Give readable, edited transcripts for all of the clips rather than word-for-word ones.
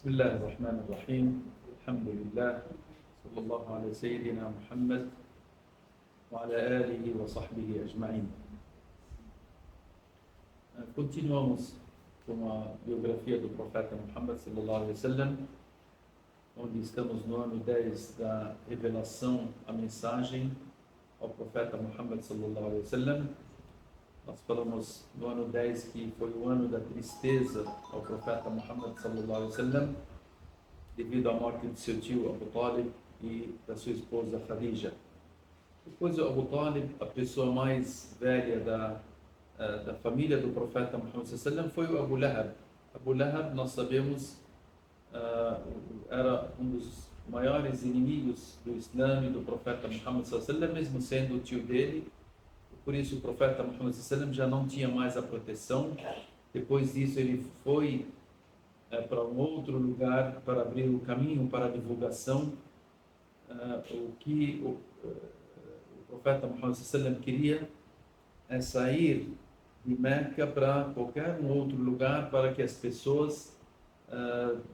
بسم الله الرحمن الرحيم. الحمد لله، صلى الله على سيدنا محمد وعلى آله وصحبه أجمعين. Continuamos com a biografia do profeta Muhammad sallallahu alaihi wasallam, onde estamos no ano 10 da revelação, a mensagem ao profeta Muhammad sallallahu alaihi wasallam. Nós falamos no ano 10 que foi o ano da tristeza ao profeta Muhammad sallallahu alaihi wasallam, devido à morte de seu tio Abu Talib e da sua esposa Khadija. Depois de Abu Talib, a pessoa mais velha da família do profeta Muhammad sallallahu alaihi wasallam foi o Abu Lahab. Abu Lahab, nós sabemos, era um dos maiores inimigos do Islã e do profeta Muhammad sallallahu alaihi wasallam, mesmo sendo o tio dele. Por isso o profeta Muhammad sallallahu alaihi wasallam já não tinha mais a proteção. Depois disso ele foi para um outro lugar para abrir o caminho para a divulgação. O que o profeta Muhammad sallallahu alaihi wasallam queria é sair de Meca para qualquer outro lugar para que as pessoas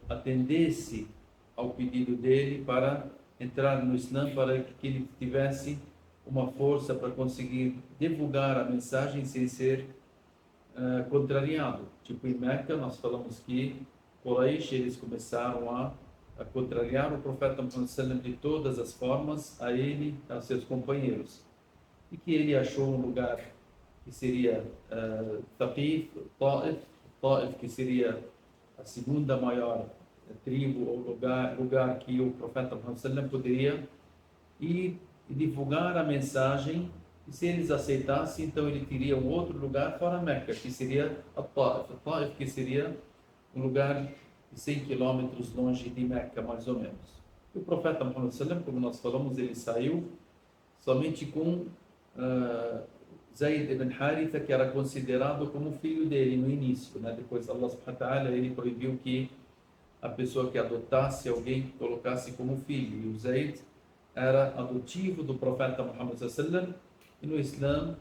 atendessem ao pedido dele para entrar no Islã, para que ele tivesse uma força para conseguir divulgar a mensagem sem ser contrariado. Tipo, em Meca nós falamos que Quraysh, eles começaram a contrariar o profeta Muhammad sallallahu alaihi wasallam de todas as formas, a ele e a seus companheiros, e que ele achou um lugar que seria Thaqif, Ta'if, que seria a segunda maior tribo ou lugar que o profeta Muhammad sallallahu alaihi wasallam poderia ir e divulgar a mensagem, e se eles aceitassem, então ele teria um outro lugar fora Meca, que seria a Ta'if, que seria um lugar de 100 quilômetros longe de Meca, mais ou menos. E o profeta Muhammad sallallahu alaihi wasallam, como nós falamos, ele saiu somente com Zayd ibn Haritha, que era considerado como filho dele no início, né? Depois Allah subhanahu wa ta'ala, ele proibiu que a pessoa que adotasse alguém colocasse como filho, e o Zayd era adotivo do profeta Muhammad sallallahu alaihi wasallam. E no Islã,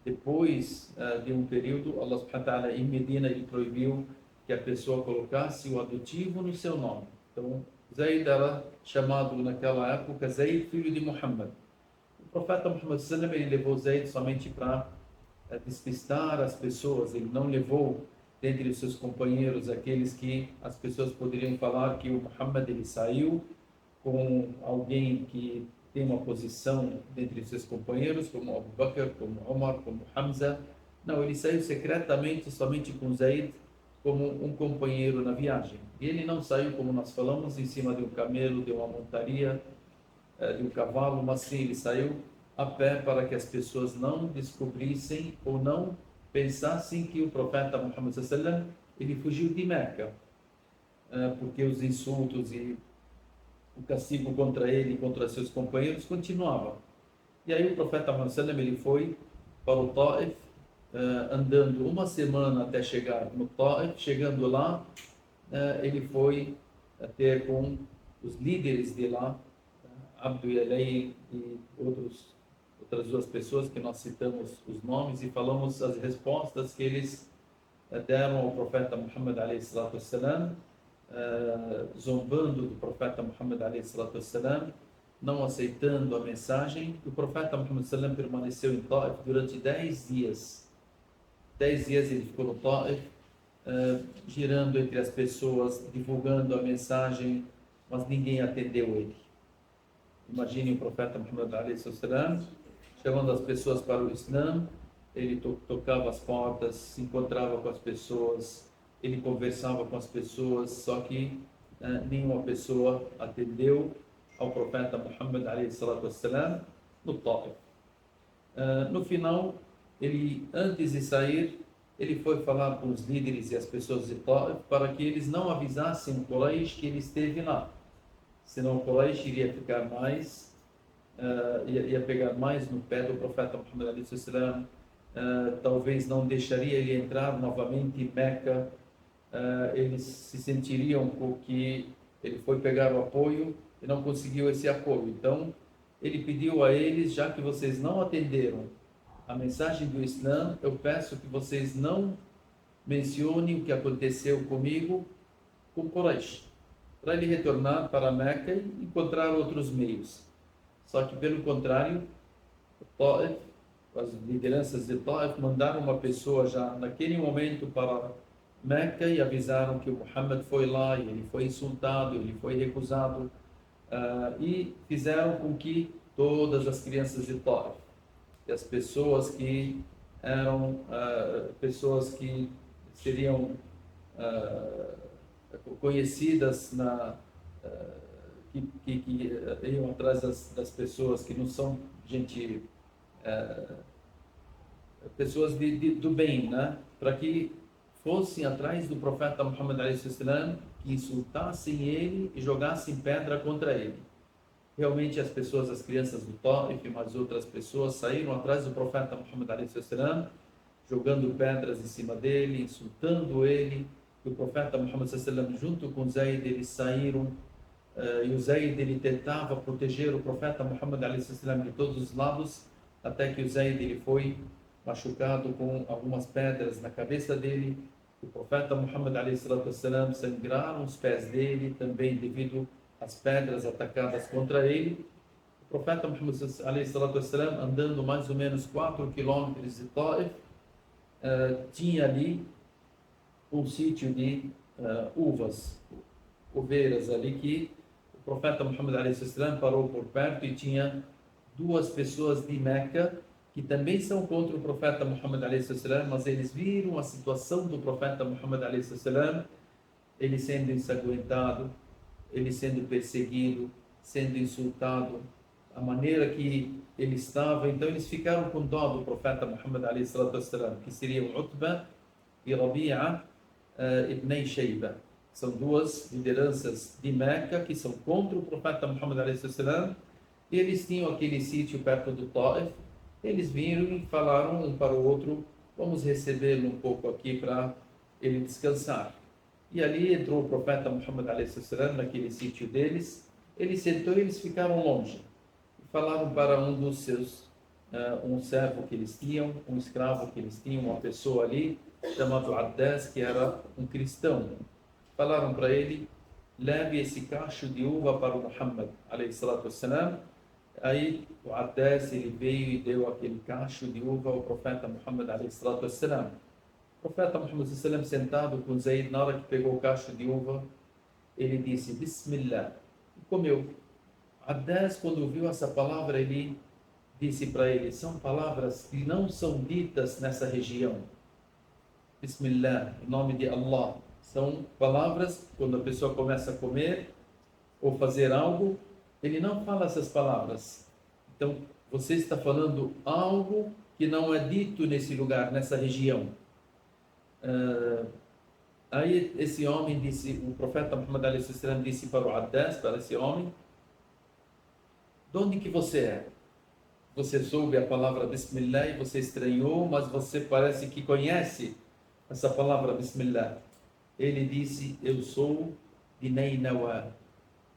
depois de um período, Allah subhanahu wa ta'ala, em Medina, ele proibiu que a pessoa colocasse o adotivo no seu nome. Então Zayd era chamado naquela época Zayd, filho de Muhammad. O profeta Muhammad sallallahu alaihi wasallam, ele levou Zayd somente para despistar as pessoas. Ele não levou dentre os seus companheiros aqueles que as pessoas poderiam falar que o Muhammad ele saiu com alguém que tem uma posição dentre seus companheiros, como Abu Bakr, como Omar, como Hamza. Não, ele saiu secretamente somente com Zayd como um companheiro na viagem. E ele não saiu, como nós falamos, em cima de um camelo, de uma montaria, de um cavalo, mas sim, ele saiu a pé para que as pessoas não descobrissem ou não pensassem que o profeta Muhammad sallallahu alaihi wasallam ele fugiu de Meca, porque os insultos e o castigo contra ele e contra seus companheiros continuava. E aí o profeta Muhammad sallallahu alaihi wasallam ele foi para o Ta'if, andando uma semana até chegar no Ta'if. Chegando lá, ele foi até com os líderes de lá, Abdu Yalay e outras duas pessoas que nós citamos os nomes e falamos as respostas que eles deram ao profeta Muhammad alaihi salatu wassalam, zombando do profeta Muhammad alaihi salatu wassalam, não aceitando a mensagem. O profeta Muhammad sallam permaneceu em Ta'if durante 10 dias. 10 dias ele ficou no Ta'if, girando entre as pessoas, divulgando a mensagem, mas ninguém atendeu ele. Imagine o profeta Muhammad alaihi salatu wassalam chamando as pessoas para o Islã. Ele tocava as portas, se encontrava com as pessoas, ele conversava com as pessoas, só que nenhuma pessoa atendeu ao profeta Muhammad alaihi salatu wassalam no Ta'if. No final, ele, antes de sair, ele foi falar com os líderes e as pessoas de Ta'if para que eles não avisassem o Quraysh que ele esteve lá, senão o Quraysh iria ficar mais, ia pegar mais no pé do profeta Muhammad alaihi salatu wassalam. Talvez não deixaria ele entrar novamente em Meca. Eles se sentiriam porque ele foi pegar o apoio e não conseguiu esse apoio. Então ele pediu a eles: já que vocês não atenderam a mensagem do Islã, eu peço que vocês não mencionem o que aconteceu comigo com Quraysh. para ele retornar para Meca e encontrar outros meios. Só que, pelo contrário, Taif, as lideranças de Taif mandaram uma pessoa já naquele momento para Meca e avisaram que o Muhammad foi lá e ele foi insultado, ele foi recusado, e fizeram com que todas as crianças de Taif e as pessoas que eram pessoas que seriam conhecidas que iam atrás das pessoas que não são gente pessoas do bem, né? Para que fossem atrás do profeta Muhammad a.s., que insultassem ele e jogassem pedra contra ele. Realmente as pessoas, as crianças do Taif e mais outras pessoas saíram atrás do profeta Muhammad a.s., jogando pedras em cima dele, insultando ele. E o profeta Muhammad a.s., junto com Zayd, eles saíram, e o Zayd ele tentava proteger o profeta Muhammad a.s. de todos os lados, até que o Zayd ele foi machucado com algumas pedras na cabeça dele. O profeta Muhammad a.s. sangraram os pés dele também devido às pedras atacadas contra ele. O profeta Muhammad a.s., andando mais ou menos 4 quilômetros de Taif, tinha ali um sítio de uvas, uveiras ali, que o profeta Muhammad a.s. parou por perto e tinha duas pessoas de Meca que também são contra o profeta Muhammad a.s., mas eles viram a situação do profeta Muhammad a.s., ele sendo ensanguentado, ele sendo perseguido, sendo insultado, a maneira que ele estava. Então eles ficaram com dó do profeta Muhammad a.s., que seriam Utbah e Rabi'a ibn Shayba. São duas lideranças de Meca que são contra o profeta Muhammad a.s., e eles tinham aquele sítio perto do Taif. Eles viram e falaram um para o outro: vamos recebê-lo um pouco aqui para ele descansar. E ali entrou o profeta Muhammad a.s. naquele sítio deles. Ele sentou e eles ficaram longe. E falaram para um dos seus, um servo que eles tinham, um escravo que eles tinham, uma pessoa ali, chamado Addas, que era um cristão. Falaram para ele: leve esse cacho de uva para o Muhammad a.s. Aí o Addas ele veio e deu aquele cacho de uva ao profeta Muhammad a.s. O profeta Muhammad a.s. sentado com Zayd, na hora que pegou o cacho de uva, ele disse Bismillah e comeu. Addas, quando ouviu essa palavra, ele disse para ele: são palavras que não são ditas nessa região. Bismillah, em nome de Allah. São palavras, quando a pessoa começa a comer ou fazer algo, ele não fala essas palavras. Então, você está falando algo que não é dito nesse lugar, nessa região. Aí esse homem disse, o profeta Muhammad a.s. disse para o Addas, para esse homem: de onde que você é? Você soube a palavra Bismillah e você estranhou, mas você parece que conhece essa palavra Bismillah. Ele disse: eu sou de Nainawa.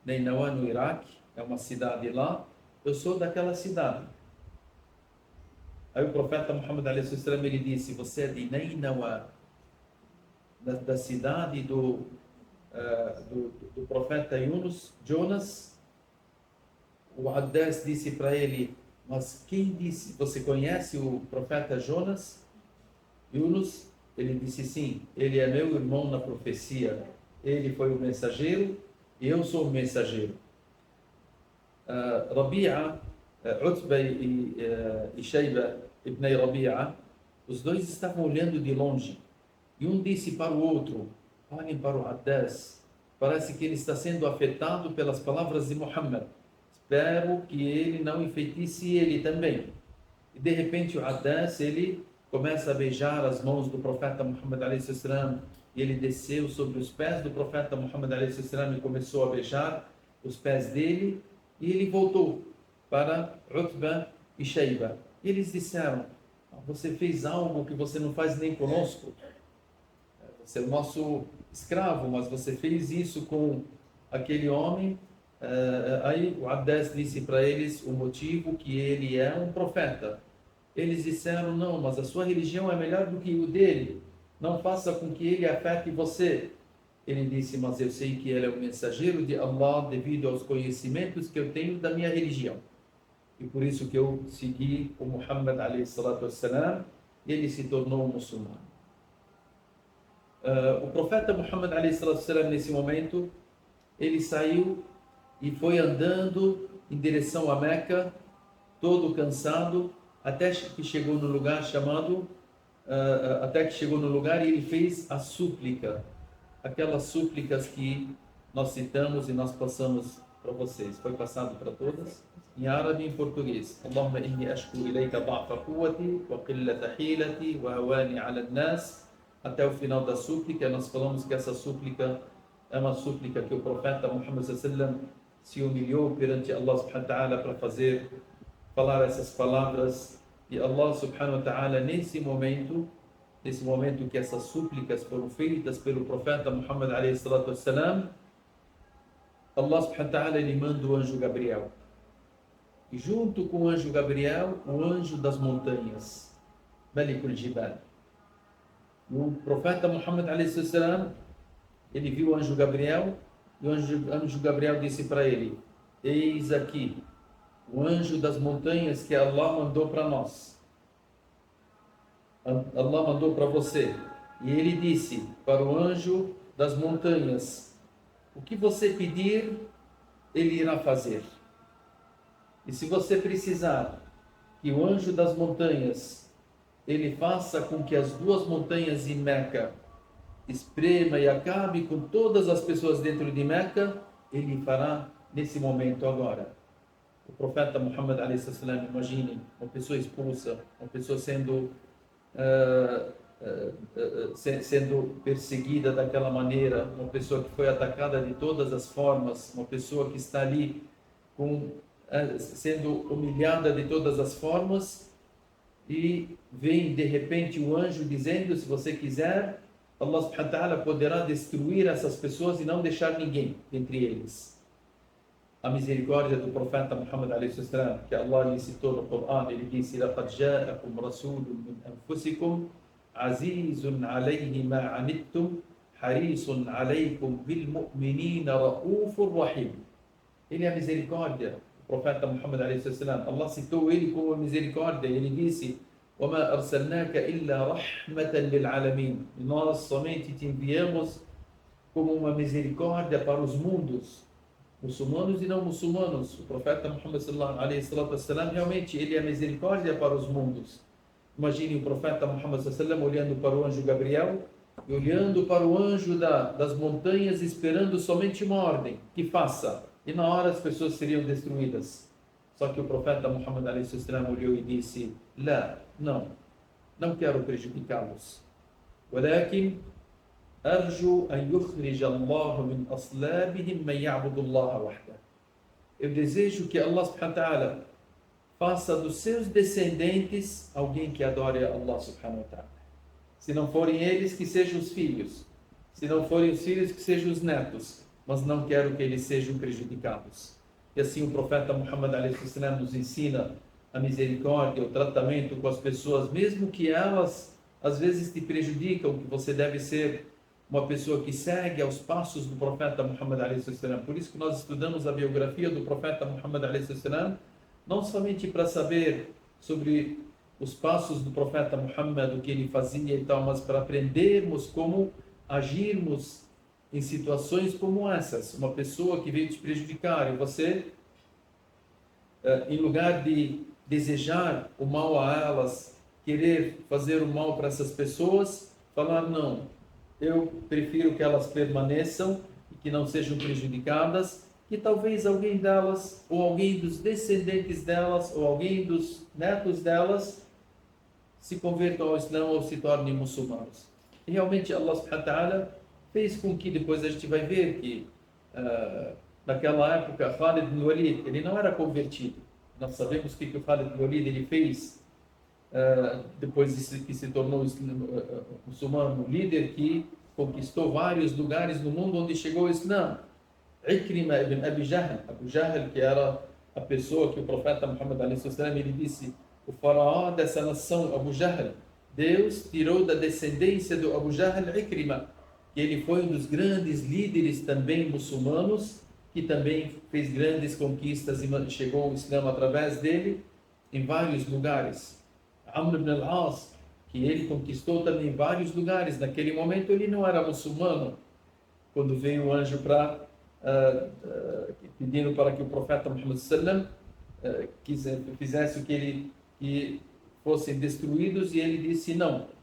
Nainawa, no Iraque, é uma cidade lá. Eu sou daquela cidade. Aí o profeta Muhammad a.s. ele disse: você é de Nainawa, da cidade do profeta Jonas. O Addas disse para ele: mas quem disse? Você conhece o profeta Jonas? Yunus? Ele disse: sim, ele é meu irmão na profecia. Ele foi o mensageiro e eu sou o mensageiro. Rabi'a, Utbah e Shayba ibn Rabi'a, os dois estavam olhando de longe. E um disse para o outro: olhem para o Addas, parece que ele está sendo afetado pelas palavras de Muhammad. Espero que ele não enfeitice ele também. E de repente o Addas, ele começa a beijar as mãos do profeta Muhammad a.s. e ele desceu sobre os pés do profeta Muhammad a.s. e começou a beijar os pés dele, e ele voltou para Utbah e Shayba. E eles disseram: você fez algo que você não faz nem conosco. Você é o nosso escravo, mas você fez isso com aquele homem. Aí o Addas disse para eles o motivo, que ele é um profeta. Eles disseram: não, mas a sua religião é melhor do que o dele. Não faça com que ele afete você. Ele disse, mas eu sei que ele é o mensageiro de Allah devido aos conhecimentos que eu tenho da minha religião. E por isso que eu segui o Muhammad alayhi salatu wassalam, e ele se tornou um muçulmano. O profeta Muhammad alayhi salatu wassalam, nesse momento, ele saiu e foi andando em direção a Meca, todo cansado, até que chegou no lugar e ele fez a súplica, aquelas súplicas que nós citamos e nós passamos para vocês. Foi passado para todas, em árabe e em português. Allahumma inni ashku ilayka da'fa quwwati wa qillata hilati wa hawani 'ala an-nas. Até o final da súplica, nós falamos que essa súplica é uma súplica que o profeta Muhammad sallallahu alaihi wasallam se humilhou perante Allah subhanahu wa ta'ala para falar essas palavras. E Allah subhanahu wa ta'ala, nesse momento que essas súplicas foram feitas pelo profeta Muhammad alayhi salatu wassalam, Allah subhanahu wa ta'ala, ele manda o anjo Gabriel. E junto com o anjo Gabriel, o anjo das montanhas, Malikul Jibal. O profeta Muhammad alayhi salatu wassalam, ele viu o anjo Gabriel, e o anjo Gabriel disse para ele: eis aqui o anjo das montanhas que Allah mandou para nós. Allah mandou para você. E ele disse para o anjo das montanhas: o que você pedir, ele irá fazer. E se você precisar que o anjo das montanhas ele faça com que as duas montanhas em Meca esprema e acabe com todas as pessoas dentro de Meca, ele fará nesse momento agora. O profeta Muhammad alayhi sallam, imagine uma pessoa expulsa, uma pessoa sendo perseguida daquela maneira, uma pessoa que foi atacada de todas as formas, uma pessoa que está ali sendo humilhada de todas as formas, e vem de repente o anjo dizendo: se você quiser, Allah subhanahu wa ta'ala poderá destruir essas pessoas e não deixar ninguém entre eles. A misericórdia do profeta Muhammad alayhi sallam, que Allah lhe citou no Corão, ele disse: لَقَدْ جَاءَكُمْ رَسُولٌ مِّنْ أَنفُسِكُمْ عَزِيزٌ عَلَيْهِ مَا عَنِتُّمْ حَرِيصٌ عَلَيْكُمْ بِالْمُؤْمِنِينَ رَءُوفٌ رَحِيمٌ. Ele é a misericórdia. O profeta Muhammad alayhi sallam, Allah citou ele como a misericórdia. Ele disse: وَمَا أَرْسَلْنَاكَ إِلَّا رَحْمَةً لِلْعَالَمِينَ. Nós somente te enviamos como uma misericórdia para os mundos, muçulmanos e não muçulmanos. O profeta Muhammad alayhi sallam, realmente ele é a misericórdia para os mundos. Imagine o profeta Muhammad sallam olhando para o anjo Gabriel e olhando para o anjo das montanhas, esperando somente uma ordem, que faça. E na hora as pessoas seriam destruídas. Só que o profeta Muhammad alayhi sallam olhou e disse: não quero prejudicá-los. ولكن أرجو أن يخرج الله من أصلابهم من يعبد الله وحده. Eu desejo que Allah subhanahu wa ta'ala faça dos seus descendentes alguém que adore a Allah subhanahu wa ta'ala. Se não forem eles, que sejam os filhos. Se não forem os filhos, que sejam os netos. Mas não quero que eles sejam prejudicados. E assim o profeta Muhammad alayhi sallam nos ensina a misericórdia, o tratamento com as pessoas, mesmo que elas às vezes te prejudicam, que você deve ser uma pessoa que segue aos passos do profeta Muhammad alayhi sallam. Por isso que nós estudamos a biografia do profeta Muhammad alayhi sallam, não somente para saber sobre os passos do profeta Muhammad, o que ele fazia e tal, mas para aprendermos como agirmos em situações como essas. Uma pessoa que veio te prejudicar e você, em lugar de desejar o mal a elas, querer fazer o mal para essas pessoas, falar: não, eu prefiro que elas permaneçam e que não sejam prejudicadas, que talvez alguém delas, ou alguém dos descendentes delas, ou alguém dos netos delas se convertam ao Islã ou se tornem muçulmanos. E realmente Allah subhanahu wa ta'ala fez com que depois a gente vai ver que naquela época Khalid ibn Walid, ele não era convertido. Nós sabemos que o Khalid ibn Walid ele fez depois que se tornou muçulmano, líder que conquistou vários lugares no mundo onde chegou o Islã. Ikrima ibn Abi Jahl, Abu Jahl, que era a pessoa que o profeta Muhammad alayhi sallam, ele disse: o faraó dessa nação, Abu Jahl, Deus tirou da descendência do Abu Jahl Ikrima, que ele foi um dos grandes líderes também muçulmanos, que também fez grandes conquistas e chegou o Islã através dele em vários lugares. Amr ibn al-As, que ele conquistou também em vários lugares. Naquele momento ele não era muçulmano. Quando veio o anjo pedindo para que o profeta Muhammad sallam fizesse o que fossem destruídos, e ele disse não.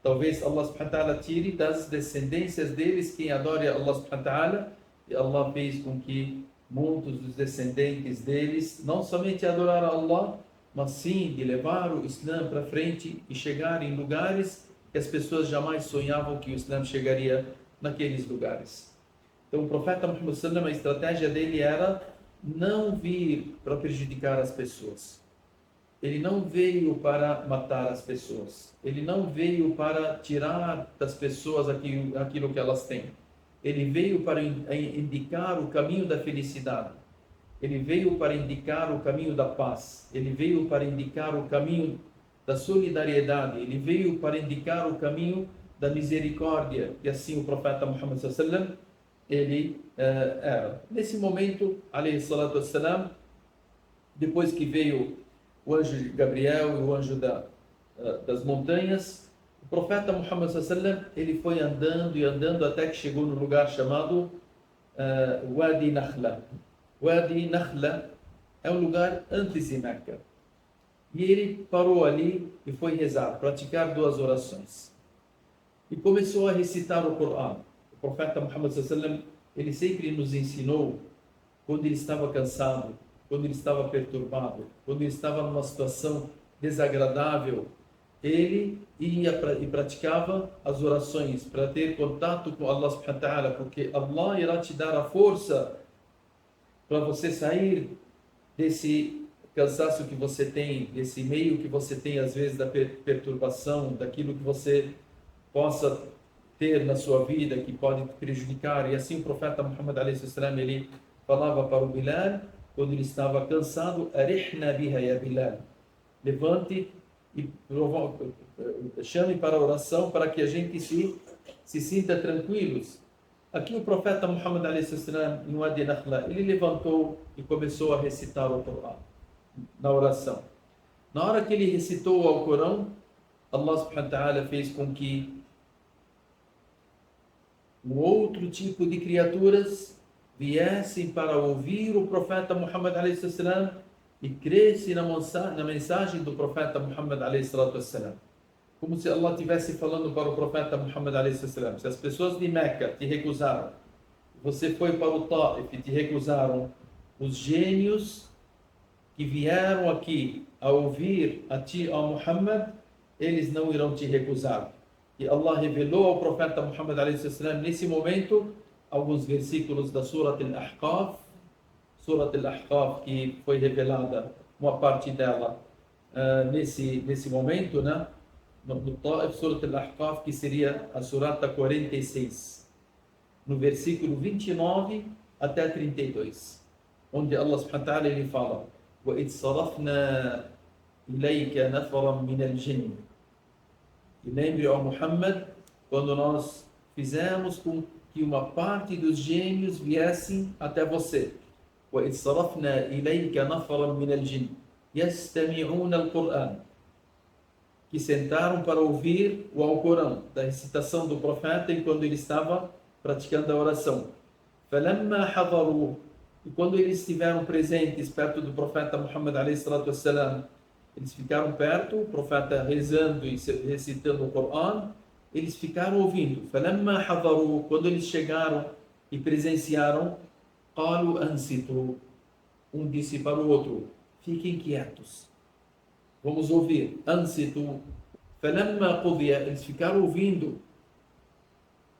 Talvez Allah subhanahu wa ta'ala tire das descendências deles quem adore Allah subhanahu wa ta'ala, e Allah fez com que muitos dos descendentes deles não somente adoraram Allah, mas sim de levar o Islã para frente e chegar em lugares que as pessoas jamais sonhavam que o Islã chegaria naqueles lugares. Então o profeta Muhammad sallam, a estratégia dele era não vir para prejudicar as pessoas. Ele não veio para matar as pessoas. Ele não veio para tirar das pessoas aquilo que elas têm. Ele veio para indicar o caminho da felicidade. Ele veio para indicar o caminho da paz. Ele veio para indicar o caminho da solidariedade. Ele veio para indicar o caminho da misericórdia. E assim o profeta Muhammad sallallahu alaihi wasallam, ele era. Nesse momento, alayhi salatu wassalam, depois que veio o anjo Gabriel e o anjo das montanhas, o profeta Muhammad sallallahu alaihi wasallam, ele foi andando e andando até que chegou no lugar chamado Wadi Nakhla. Wadi Nakhla é um lugar antes de Meca. E ele parou ali e foi rezar, praticar 2 orações. E começou a recitar o Corão. O profeta Muhammad sallallahu alaihi wasallam, ele sempre nos ensinou, quando ele estava cansado, quando ele estava perturbado, quando ele estava numa situação desagradável, ele ia e praticava as orações para ter contato com Allah subhanahu wa ta'ala, porque Allah irá te dar a força para você sair desse cansaço que você tem, desse meio que você tem às vezes da perturbação, daquilo que você possa ter na sua vida que pode te prejudicar. E assim o profeta Muhammad alaihi wasallam, ele falava para o Bilal quando ele estava cansado: arihna biha ya Bilal, levante e chame para a oração para que a gente se sinta tranquilos. Aqui o profeta Muhammad alaihi wasallam, no Wadi Nakhla, ele levantou e começou a recitar o Corão na oração. Na hora que ele recitou o Corão, Allah subhanahu wa ta'ala fez com que um outro tipo de criaturas viessem para ouvir o profeta Muhammad alaihi wasallam e crescem na mensagem do profeta Muhammad alaihi wasallam. Como se Allah estivesse falando para o profeta Muhammad alaihi wasallam: se as pessoas de Meca te recusaram, você foi para o Taif e te recusaram, os gênios que vieram aqui a ouvir a ti, a Muhammad, eles não irão te recusar. E Allah revelou ao profeta Muhammad alaihi wasallam nesse momento alguns versículos da Surat al-Ahqaf, que foi revelada uma parte dela nesse momento, né? No Taif, Surat al-Ahqaf, que seria a Surata 46, no versículo 29 até 32, onde Allah subhanahu wa ta'ala ele fala: وَإِذْ صَرَفْنَا إِلَيْكَ نَفَرًا مِنَ الْجِنِّ. E lembre, ó Muhammad, quando nós fizemos com que uma parte dos gênios viessem até você. وَإِذْ صَرَفْنَا إِلَيْكَ نَفَرًا مِنَ الْجِنِّ يَسْتَمِعُونَ الْقُرْآنَ, que sentaram para ouvir o Alcorão, da recitação do profeta enquanto ele estava praticando a oração. فَلَمَّا حَضَرُوا, e quando eles estiveram presentes perto do profeta Muhammad alaihi wasallam, eles ficaram perto, o profeta rezando e recitando o Corão, eles ficaram ouvindo. فَلَمَّا حَضَرُوا, quando eles chegaram e presenciaram, قَالُوا أَنْصِتُوا, um disse para o outro: fiquem quietos, vamos ouvir. أَنْصِتُوا فَلَمَّا قُضِيَ, eles ficaram ouvindo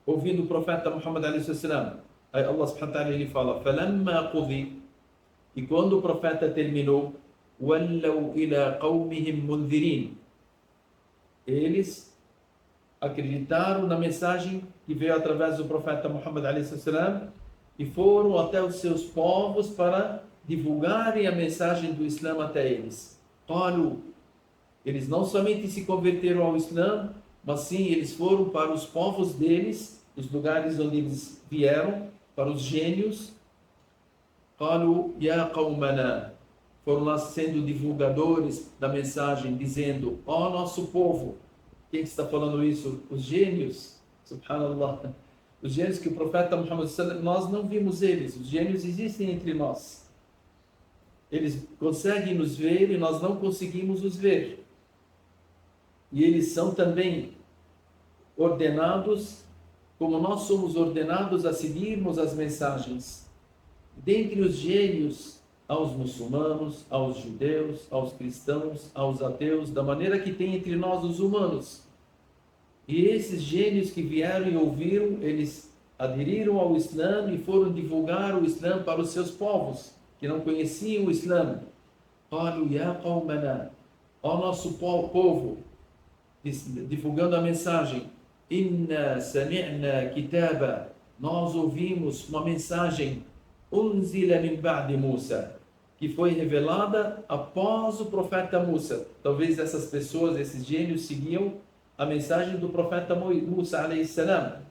o profeta Muhammad alaihi wasallam. Aí Allah subhanahu wa ta'ala ele fala: فَلَمَّا قُضِيَ, e quando o profeta terminou, وَلَّوْا إِلَىٰ قَوْمِهِمْ مُنذِرِينَ, eles acreditaram na mensagem que veio através do profeta Muhammad alaihi wasallam e foram até os seus povos para divulgarem a mensagem do Islã até eles. قالوا, eles não somente se converteram ao Islã, mas sim eles foram para os povos deles os lugares onde eles vieram, para os gênios, قالوا يا قومنا, foram lá sendo divulgadores da mensagem, dizendo: ó nosso povo. Quem está falando isso? Os gênios, subhanallah. Os gênios que o profeta Muhammad, nós não vimos eles, os gênios existem entre nós. Eles conseguem nos ver e nós não conseguimos os ver. E eles são também ordenados, como nós somos ordenados a seguirmos as mensagens. Dentre os gênios, aos muçulmanos, aos judeus, aos cristãos, aos ateus, da maneira que tem entre nós os humanos. E esses gênios que vieram e ouviram, eles aderiram ao Islã e foram divulgar o Islã para os seus povos, que não conheciam o Islã. قالوا يا قومنا, ó nosso povo, divulgando a mensagem: إنا سمعنا كتابا, nós ouvimos uma mensagem, أنزل من بعد موسى, que foi revelada após o profeta Musa. Talvez essas pessoas, esses gênios, seguiam a mensagem do profeta Musa alayhi salam.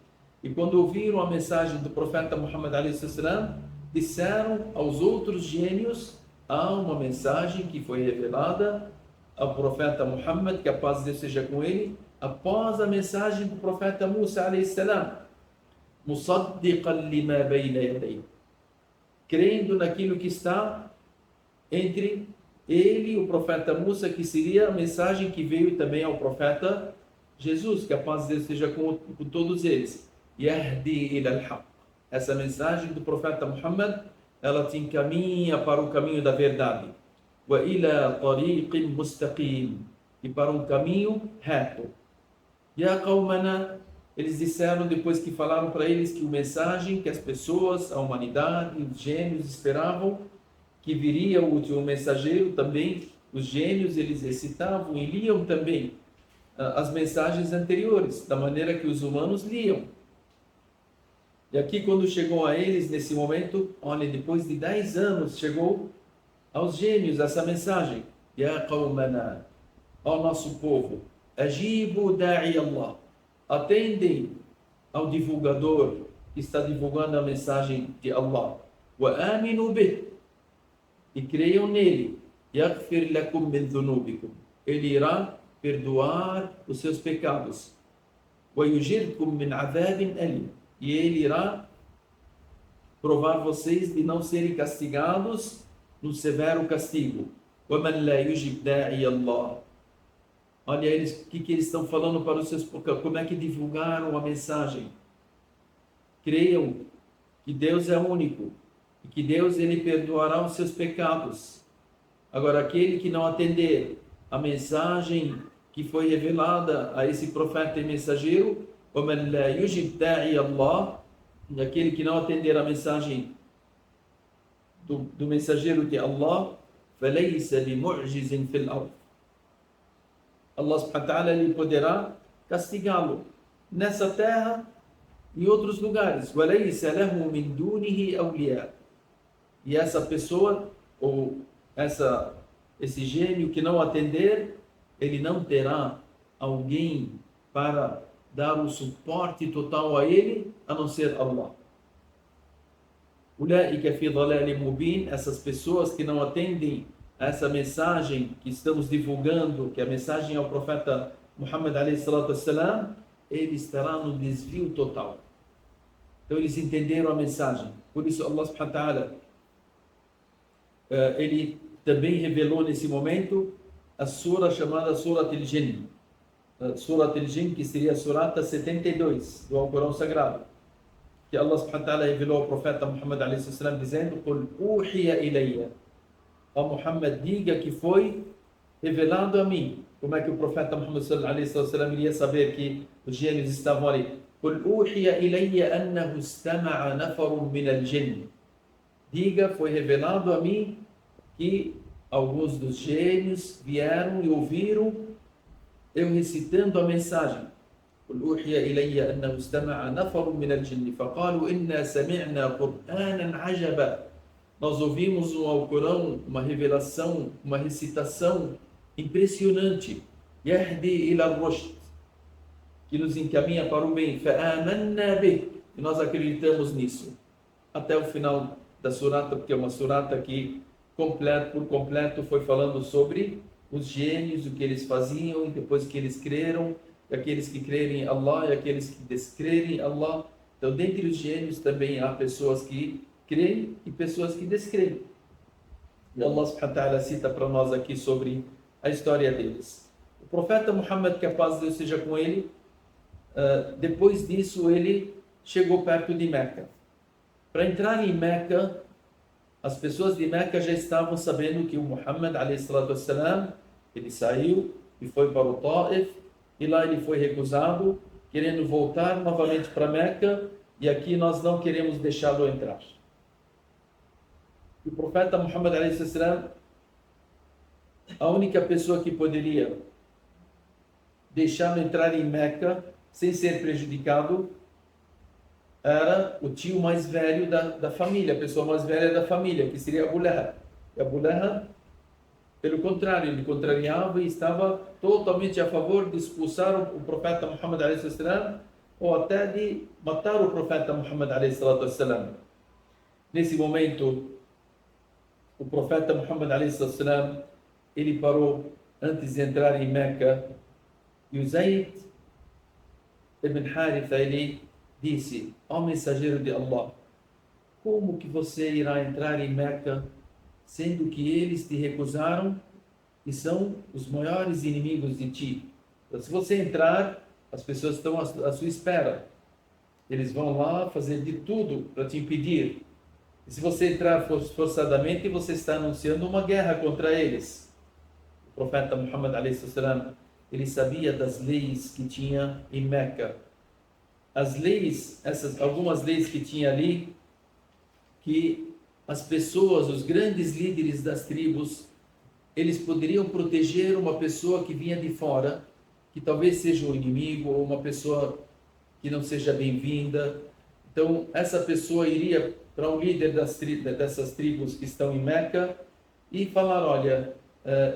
E quando ouviram a mensagem do profeta Muhammad alayhi salam, disseram aos outros gênios: há uma mensagem que foi revelada ao profeta Muhammad, que a paz de Deus seja com ele, após a mensagem do profeta Musa alayhi salam. مُصَدِّقًا لِمَا بَيْنَ يَدَيْهِ, crendo naquilo que está entre ele e o profeta Musa, que seria a mensagem que veio também ao profeta Jesus, que a paz de Deus esteja com todos eles. Yahdi ila al-haq, essa mensagem do profeta Muhammad, ela te encaminha para o caminho da verdade. Wa ila tariqin mustaqim, e para um caminho reto. Ya qawmana, eles disseram, depois que falaram para eles que a mensagem que as pessoas, a humanidade, os gênios esperavam, que viria o último mensageiro também, os gênios, eles recitavam e liam também as mensagens anteriores, da maneira que os humanos liam. E aqui, quando chegou a eles, nesse momento, olha, depois de 10 anos, chegou aos gênios essa mensagem: Ya qawmana, ó nosso povo, ajibu da'i Allah, atendem ao divulgador que está divulgando a mensagem de Allah. Wa aminu bih, e creiam nele. Yaghfir lakum min dhunubikum, ele irá perdoar os seus pecados. Wa yujirkum min adhabin alim, e ele irá provar vocês de não serem castigados no severo castigo. Wa man la yujib da'i Allah, olha eles, o que eles estão falando para os seus, como é que divulgaram a mensagem. Creiam que Deus é único e que Deus, ele perdoará os seus pecados. Agora, aquele que não atender a mensagem que foi revelada a esse profeta e mensageiro, وَمَنْ لَا يُجِبْ دَاعِيَ اللَّهِ, aquele que não atender a mensagem do mensageiro de Allah, فَلَيْسَ بِمُعْجِزٍ فِي الْأَرْضِ, Allah subhanahu wa ta'ala, ele poderá castigá-lo nessa terra e em outros lugares. وَلَيْسَ لَهُ مِنْ دُونِهِ أَوْلِيَاء, e essa pessoa, ou esse gênio que não atender, ele não terá alguém para dar o suporte total a ele, a não ser Allah. أُولَٰئِكَ فِي ضَلَالٍ مُبِينٍ, essas pessoas que não atendem essa mensagem que estamos divulgando, que é a mensagem ao profeta Muhammad alayhi salatu wassalam, ele estará no desvio total. Então eles entenderam a mensagem. Por isso Allah subhanahu wa ta'ala, ele também revelou nesse momento a sura chamada Surat al-Jinn. Surat al-Jinn, que seria a surata 72 do Alcorão Sagrado, que Allah subhanahu wa ta'ala revelou ao profeta Muhammad alayhi salatu wassalam, dizendo: قُلْ أُوحِيَ إِلَيَّ, ó Muhammad, diga que foi revelado a mim. Como é que o profeta Muhammad iria saber que os gênios estavam ali? قُلْ أُوحِيَ إِلَيَّ أَنَّهُ اسْتَمَعَ نَفَرٌ مِنَ الْجِنِّ, diga, foi revelado a mim que alguns dos gênios vieram e ouviram eu recitando a mensagem. قُلْ أُوحِيَ إِلَيَّ أَنَّهُ اسْتَمَعَ نَفَرٌ مِنَ الْجِنِّ فَقَالُوا إِنَّا سَمِعْنَا قُرْآنًا عَجَبًا, nós ouvimos no Alcorão uma revelação, uma recitação impressionante. Yahdi ila rushd, que nos encaminha para o bem. فَآمَنَّا بِهِ. E nós acreditamos nisso. Até o final da surata, porque é uma surata que por completo foi falando sobre os gênios, o que eles faziam, e depois que eles creram, e aqueles que crerem em Allah e aqueles que descrerem em Allah. Então, dentre os gênios também há pessoas que creem e pessoas que descreem. E Allah subhanahu wa ta'ala cita para nós aqui sobre a história deles. O profeta Muhammad, que a paz de Deus seja com ele, depois disso ele chegou perto de Meca. Para entrar em Meca, as pessoas de Meca já estavam sabendo que o Muhammad, alayhi salatu wassalam, ele saiu e foi para o Taif, e lá ele foi recusado, querendo voltar novamente para Meca, e aqui nós não queremos deixá-lo entrar. O profeta Muhammad, alayhi salatu wassalam, a única pessoa que poderia deixá-lo entrar em Meca sem ser prejudicado era o tio mais velho da família, a pessoa mais velha da família, que seria Abu Lahab. E Abu Lahab, pelo contrário, ele contrariava e estava totalmente a favor de expulsar o profeta Muhammad a.s. ou até de matar o profeta Muhammad a.s. Nesse momento, o profeta Muhammad a.s. ele parou antes de entrar em Meca, e o Zayd ibn Haritha, ele disse: ó mensageiro de Allah, como que você irá entrar em Meca, sendo que eles te recusaram e são os maiores inimigos de ti? Então, se você entrar, as pessoas estão à sua espera. Eles vão lá fazer de tudo para te impedir. E se você entrar forçadamente, você está anunciando uma guerra contra eles. O profeta Muhammad a.s. ele sabia das leis que tinha em Meca. As leis, algumas leis que tinha ali, que as pessoas, os grandes líderes das tribos, eles poderiam proteger uma pessoa que vinha de fora, que talvez seja um inimigo ou uma pessoa que não seja bem-vinda. Então, essa pessoa iria para um líder dessas tribos que estão em Meca e falar: olha,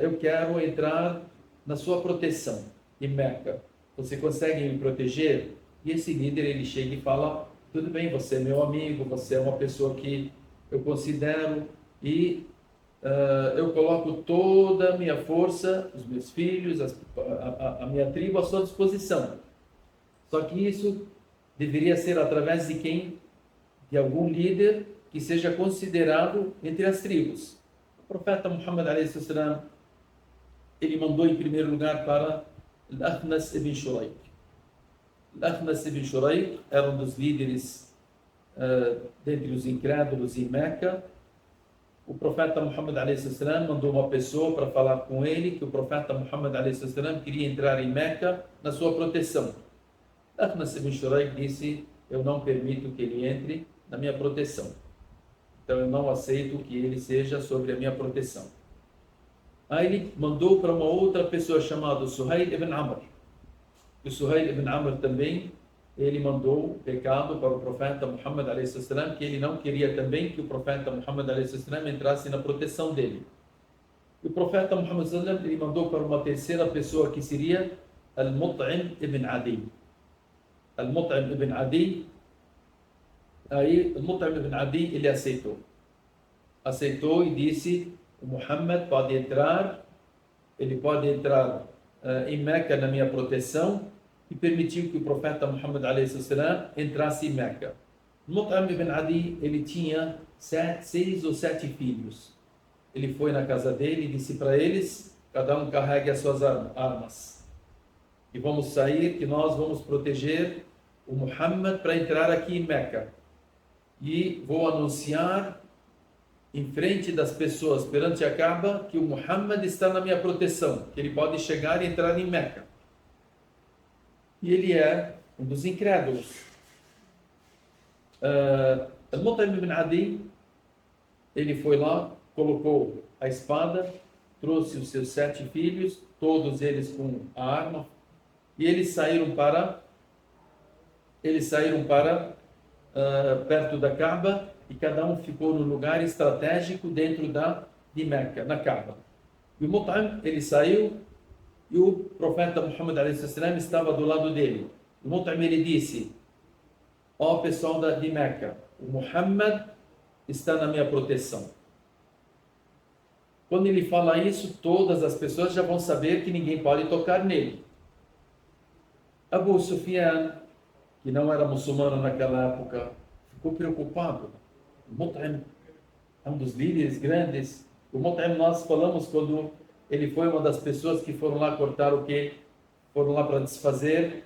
eu quero entrar na sua proteção em Meca. Você consegue me proteger? E esse líder, ele chega e fala: tudo bem, você é meu amigo, você é uma pessoa que eu considero e eu coloco toda a minha força, os meus filhos, a minha tribo à sua disposição. Só que isso deveria ser através de quem? De algum líder que seja considerado entre as tribos. O profeta Muhammad a.s. ele mandou em primeiro lugar para Al-Akhnas ibn Shuraik. Al-Akhnas ibn Shuraik era um dos líderes dentre os incrédulos em Meca. O profeta Muhammad a.s. mandou uma pessoa para falar com ele que o profeta Muhammad a.s. queria entrar em Meca na sua proteção. Al-Akhnas ibn Shuraik disse: eu não permito que ele entre na minha proteção. Então eu não aceito que ele seja sobre a minha proteção. Aí ele mandou para uma outra pessoa chamada Suhail ibn Amr. O Suhail ibn Amr também, ele mandou recado para o profeta Muhammad a.s. que ele não queria também que o profeta Muhammad a.s. entrasse na proteção dele. E o profeta Muhammad a.s. ele mandou para uma terceira pessoa que seria Al-Mut'im ibn Adi. Al-Mut'im ibn Adi, aí Al-Mut'im ibn Adi ele aceitou e disse: o Muhammad pode entrar, ele pode entrar em Meca na minha proteção, e permitiu que o profeta Muhammad a.s. entrasse em Meca. Mut'im ibn Adi, ele tinha 6 ou 7 filhos. Ele foi na casa dele e disse para eles: cada um carregue as suas armas. E vamos sair, que nós vamos proteger o Muhammad para entrar aqui em Meca. E vou anunciar em frente das pessoas, perante a Kaaba, que o Muhammad está na minha proteção, que ele pode chegar e entrar em Meca. E ele é um dos incrédulos. Al-Mut'im ibn Adi, ele foi lá, colocou a espada, trouxe os seus 7 filhos, todos eles com a arma, e eles saíram para perto da Kaaba, e cada um ficou no lugar estratégico dentro de Meca, na Kaaba. E o Mut'im, ele saiu, e o profeta Muhammad a.s. estava do lado dele. O Mut'im ele disse: ó pessoal de Meca, o Muhammad está na minha proteção. Quando ele fala isso, todas as pessoas já vão saber que ninguém pode tocar nele. Abu Sufyan, que não era muçulmano naquela época, ficou preocupado. O Mut'im é um dos líderes grandes. O Mut'im, nós falamos quando ele foi uma das pessoas que foram lá cortar o quê? Foram lá para desfazer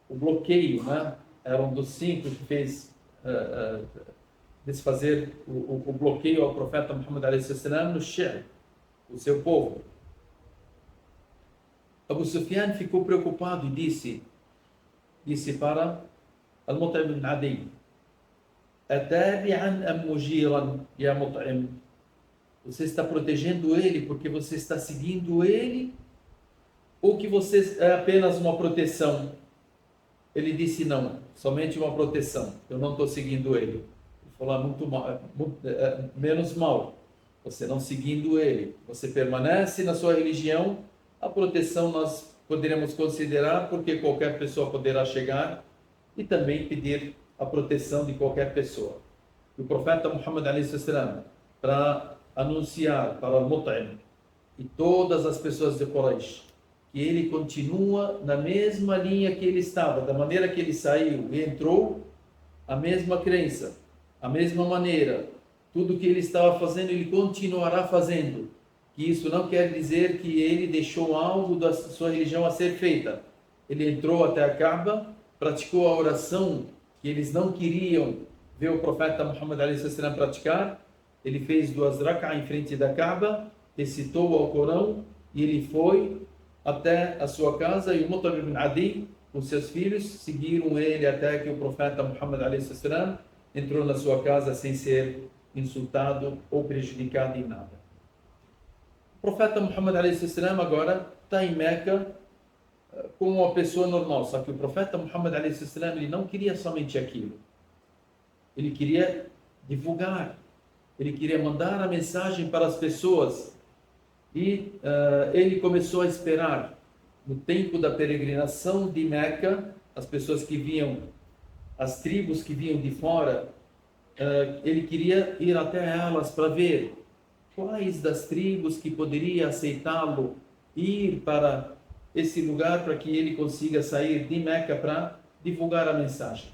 o bloqueio, né? Era um dos 5 que fez desfazer o bloqueio ao profeta Muhammad a.s. no Shi'r, o seu povo. Abu Sufyan ficou preocupado e disse para Al-Mut'im ibn Adi: Atabi'an am mujiran ya Mut'im? Você está protegendo ele porque você está seguindo ele, ou que você é apenas uma proteção? Ele disse: não, somente uma proteção, eu não estou seguindo ele. Ele falou: muito mal, menos mal, você não seguindo ele, você permanece na sua religião. A proteção nós poderemos considerar, porque qualquer pessoa poderá chegar e também pedir a proteção de qualquer pessoa. O profeta Muhammad a.s., para anunciar para o Mut'im e todas as pessoas de Quraysh que ele continua na mesma linha que ele estava, da maneira que ele saiu e entrou, a mesma crença, a mesma maneira, tudo que ele estava fazendo, ele continuará fazendo. Que isso não quer dizer que ele deixou algo da sua religião a ser feita. Ele entrou até a Kaaba, praticou a oração que eles não queriam ver o profeta Muhammad a.s. praticar. Ele fez 2 rak'ah em frente da Kaaba, recitou o Alcorão e ele foi até a sua casa, e o Mut'im ibn Adi, com seus filhos, seguiram ele até que o profeta Muhammad a.s. entrou na sua casa sem ser insultado ou prejudicado em nada. O profeta Muhammad a.s. agora está em Meca como uma pessoa normal, só que o profeta Muhammad a.s. ele não queria somente aquilo. Ele queria divulgar, ele queria mandar a mensagem para as pessoas. E ele começou a esperar. No tempo da peregrinação de Meca, as pessoas que vinham, as tribos que vinham de fora, ele queria ir até elas para ver quais das tribos que poderia aceitá-lo, ir para esse lugar para que ele consiga sair de Meca para divulgar a mensagem.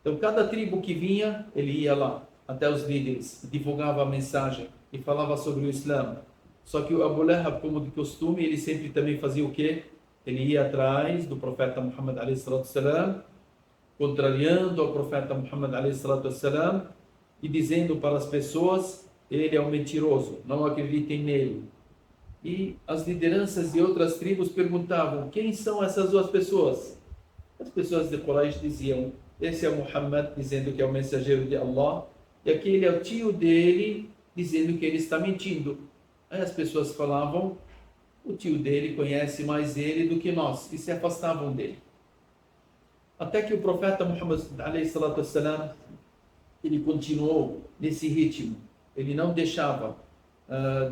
Então, cada tribo que vinha, ele ia lá até os líderes, divulgava a mensagem e falava sobre o Islã. Só que o Abu Lahab, como de costume, ele sempre também fazia o quê? Ele ia atrás do profeta Muhammad a.s., contrariando ao profeta Muhammad a.s. e dizendo para as pessoas: ele é um mentiroso, não acreditem nele. E as lideranças de outras tribos perguntavam: quem são essas 2 pessoas? As pessoas de Quraysh diziam: esse é Muhammad, dizendo que é o mensageiro de Allah, e aquele é o tio dele, dizendo que ele está mentindo. Aí as pessoas falavam: o tio dele conhece mais ele do que nós, e se afastavam dele. Até que o profeta Muhammad a.s., ele continuou nesse ritmo. Ele não deixava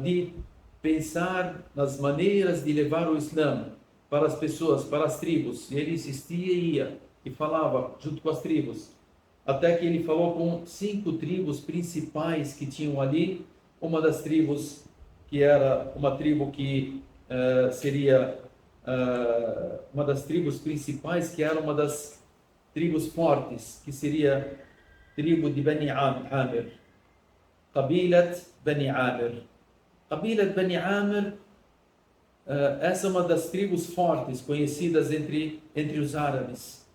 de pensar nas maneiras de levar o Islã para as pessoas, para as tribos. E ele insistia e ia, e falava junto com as tribos. Até que ele falou com 5 tribos principais que tinham ali. Uma das tribos que era uma tribo que seria uma das tribos principais, que era uma das tribos fortes, que seria tribo de Bani Amir, Qabilat Bani Amir. Qabilat Bani Amir, essa é uma das tribos fortes, conhecidas entre os árabes.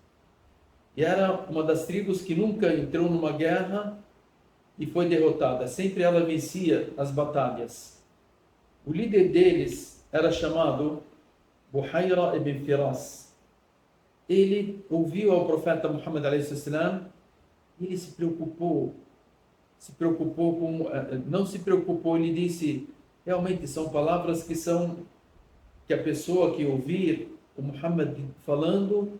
E era uma das tribos que nunca entrou numa guerra e foi derrotada. Sempre ela vencia as batalhas. O líder deles era chamado Buhayra ibn Firas. Ele ouviu ao profeta Muhammad a.s. e ele se preocupou não se preocupou, ele disse: realmente são palavras que a pessoa que ouvir o Muhammad falando,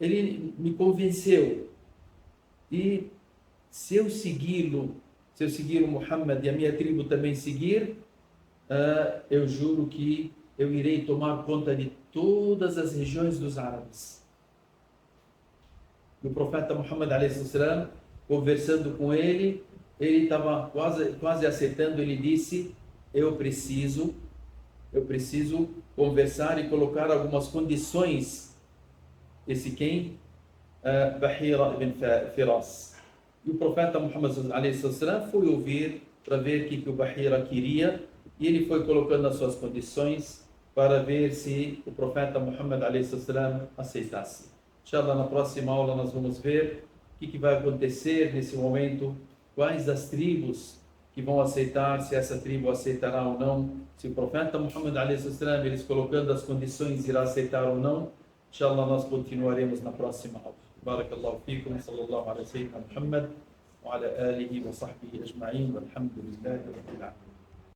ele me convenceu. E se eu seguir o Muhammad e a minha tribo também seguir, eu juro que eu irei tomar conta de todas as regiões dos árabes. O profeta Muhammad a.s., conversando com ele estava quase aceitando. Ele disse: eu preciso conversar e colocar algumas condições. Esse quem? Bahira ibn Firas. E o profeta Muhammad a.s. foi ouvir para ver o que o Bahira queria, e ele foi colocando as suas condições para ver se o profeta Muhammad a.s. aceitasse. Inshallah, na próxima aula nós vamos ver o que vai acontecer nesse momento, quais as tribos que vão aceitar, se essa tribo aceitará ou não, se o profeta Muhammad a.s., eles colocando as condições, irá aceitar ou não. Inshallah, nós continuaremos na próxima aula. Barakallahu fikum, sallallahu ala sayyidina Muhammad wa ala alihi wa sahbihi ajma'in, walhamdulillahi rabbil alamin.